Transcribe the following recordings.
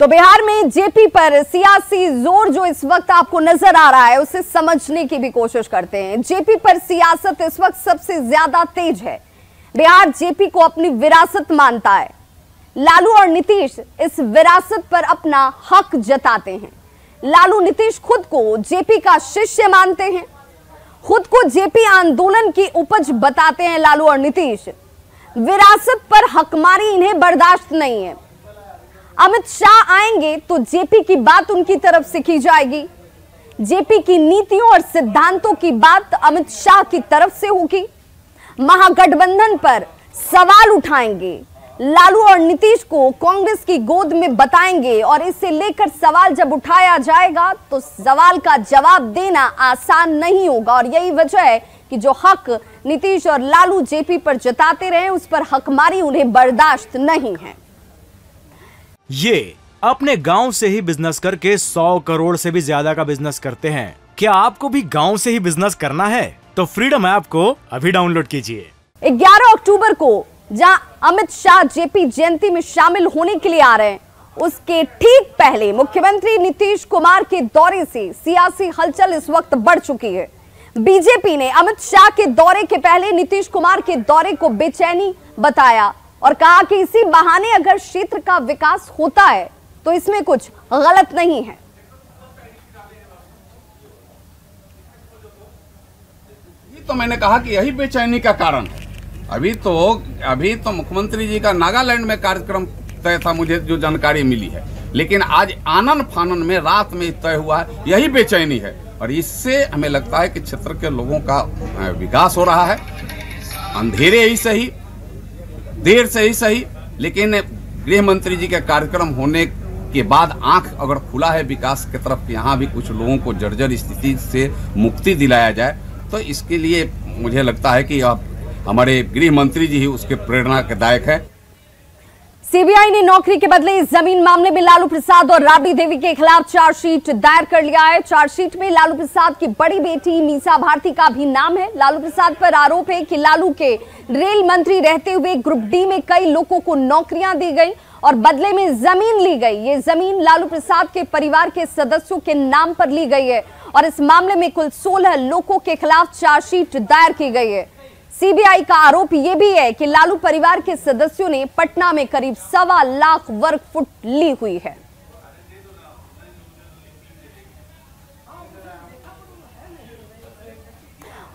तो बिहार में जेपी पर सियासी जोर जो इस वक्त आपको नजर आ रहा है उसे समझने की भी कोशिश करते हैं। जेपी पर सियासत इस वक्त सबसे ज्यादा तेज है। बिहार जेपी को अपनी विरासत मानता है। लालू और नीतीश इस विरासत पर अपना हक जताते हैं। लालू नीतीश खुद को जेपी का शिष्य मानते हैं, खुद को जेपी आंदोलन की उपज बताते हैं। लालू और नीतीश विरासत पर हकमारी इन्हें बर्दाश्त नहीं है। अमित शाह आएंगे तो जेपी की बात उनकी तरफ से की जाएगी। जेपी की नीतियों और सिद्धांतों की बात अमित शाह की तरफ से होगी। महागठबंधन पर सवाल उठाएंगे। लालू और नीतीश को कांग्रेस की गोद में बताएंगे और इसे लेकर सवाल जब उठाया जाएगा तो सवाल का जवाब देना आसान नहीं होगा। और यही वजह है कि जो हक नीतीश और लालू जेपी पर जताते रहे उस पर हकमारी उन्हें बर्दाश्त नहीं है। ये अपने गांव से ही बिजनेस करके 100 करोड़ से भी ज्यादा का बिजनेस करते हैं। क्या आपको भी गांव से ही बिजनेस करना है? तो फ्रीडम ऐप को अभी डाउनलोड कीजिए। 11 अक्टूबर को जहां अमित शाह जेपी जयंती में शामिल होने के लिए आ रहे हैं, उसके ठीक पहले मुख्यमंत्री नीतीश कुमार के दौरे से सियासी हलचल इस वक्त बढ़ चुकी है। बीजेपी ने अमित शाह के दौरे के पहले नीतीश कुमार के दौरे को बेचैनी बताया और कहा कि इसी बहाने अगर क्षेत्र का विकास होता है तो इसमें कुछ गलत नहीं है। तो मैंने कहा कि यही बेचैनी का कारण है। अभी तो मुख्यमंत्री जी का नागालैंड में कार्यक्रम तय था, मुझे जो जानकारी मिली है, लेकिन आज आनन फानन में रात में तय हुआ है। यही बेचैनी है और इससे हमें लगता है कि क्षेत्र के लोगों का विकास हो रहा है। अंधेरे ही सही, देर से ही सही, लेकिन गृह मंत्री जी का कार्यक्रम होने के बाद आंख अगर खुला है विकास की तरफ, यहाँ भी कुछ लोगों को जर्जर स्थिति से मुक्ति दिलाया जाए, तो इसके लिए मुझे लगता है कि अब हमारे गृह मंत्री जी ही उसके प्रेरणा के दायक है। सीबीआई ने नौकरी के बदले जमीन मामले में लालू प्रसाद और राबड़ी देवी के खिलाफ चार्जशीट दायर कर लिया है। चार्जशीट में लालू प्रसाद की बड़ी बेटी मीसा भारती का भी नाम है। लालू प्रसाद पर आरोप है कि लालू के रेल मंत्री रहते हुए ग्रुप डी में कई लोगों को नौकरियां दी गई और बदले में जमीन ली गई। ये जमीन लालू प्रसाद के परिवार के सदस्यों के नाम पर ली गई है और इस मामले में कुल 16 लोगों के खिलाफ चार्जशीट दायर की गई है। सीबीआई का आरोप यह भी है कि लालू परिवार के सदस्यों ने पटना में करीब 1.25 लाख वर्ग फुट ली हुई है।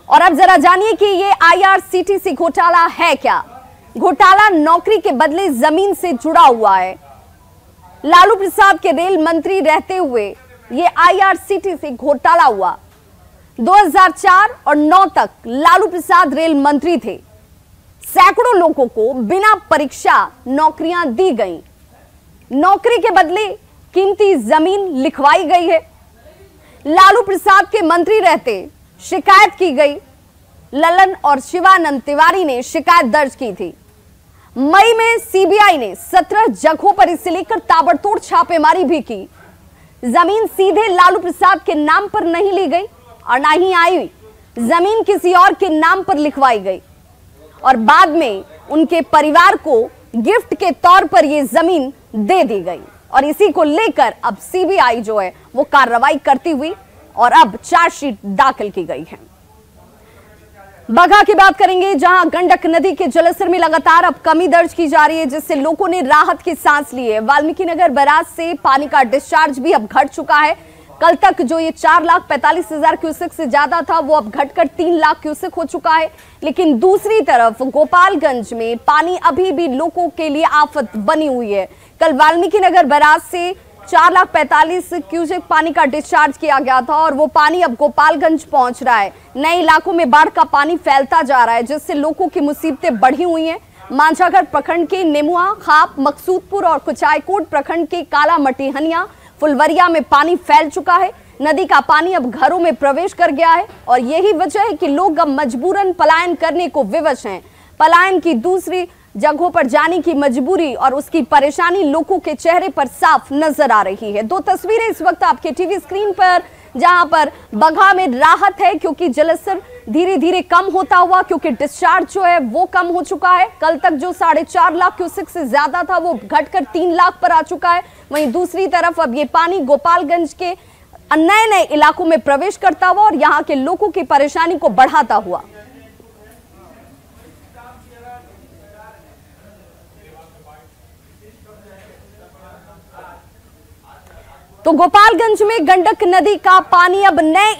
और अब जरा जानिए कि ये आईआरसीटीसी घोटाला है क्या। घोटाला नौकरी के बदले जमीन से जुड़ा हुआ है। लालू प्रसाद के रेल मंत्री रहते हुए ये आईआरसीटीसी घोटाला हुआ। 2004 और 9 तक लालू प्रसाद रेल मंत्री थे। सैकड़ों लोगों को बिना परीक्षा नौकरियां दी गईं। नौकरी के बदले कीमती जमीन लिखवाई गई है। लालू प्रसाद के मंत्री रहते शिकायत की गई। ललन और शिवानंद तिवारी ने शिकायत दर्ज की थी। मई में सीबीआई ने 17 जगहों पर इसे लेकर ताबड़तोड़ छापेमारी भी की। जमीन सीधे लालू प्रसाद के नाम पर नहीं ली गई और ना ही आई जमीन किसी और के नाम पर लिखवाई गई और बाद में उनके परिवार को गिफ्ट के तौर पर यह जमीन दे दी गई। और इसी को लेकर अब सीबीआई जो है वो कार्रवाई करती हुई और अब चार्जशीट दाखिल की गई है। बगहा की बात करेंगे, जहां गंडक नदी के जलस्तर में लगातार अब कमी दर्ज की जा रही है, जिससे लोगों ने राहत की सांस ली है। वाल्मीकि नगर बैराज से पानी का डिस्चार्ज भी अब घट चुका है। कल तक जो ये 4,45,000 क्यूसेक से ज्यादा था वो अब घटकर 3 लाख क्यूसेक हो चुका है। लेकिन दूसरी तरफ गोपालगंज में पानी अभी भी लोगों के लिए आफत बनी हुई है। कल वाल्मीकि नगर बैराज से 4,45,000 क्यूसेक पानी का डिस्चार्ज किया गया था और वो पानी अब गोपालगंज पहुंच रहा है। नए इलाकों में बाढ़ का पानी फैलता जा रहा है, जिससे लोगों की मुसीबतें बढ़ी हुई हैं। मांझागढ़ प्रखंड के नेमुआ, खाप, मकसूदपुर और कुचायकोट प्रखंड के काला मटिहनिया, फुलवरिया में पानी फैल चुका है। नदी का पानी अब घरों में प्रवेश कर गया है और यही वजह है कि लोग अब मजबूरन पलायन करने को विवश हैं। पलायन की दूसरी जगहों पर जाने की मजबूरी और उसकी परेशानी लोगों के चेहरे पर साफ नजर आ रही है। 2 तस्वीरें इस वक्त आपके टीवी स्क्रीन पर, जहां पर बगहा में राहत है क्योंकि जलस्तर धीरे धीरे कम होता हुआ, क्योंकि डिस्चार्ज जो है वो कम हो चुका है। कल तक जो 4.5 लाख क्यूसेक से ज्यादा था वो घटकर 3 लाख पर आ चुका है। वहीं दूसरी तरफ अब ये पानी गोपालगंज के नए नए इलाकों में प्रवेश करता हुआ और यहां के लोगों की परेशानी को बढ़ाता हुआ। तो गोपालगंज में गंडक नदी का पानी अब नए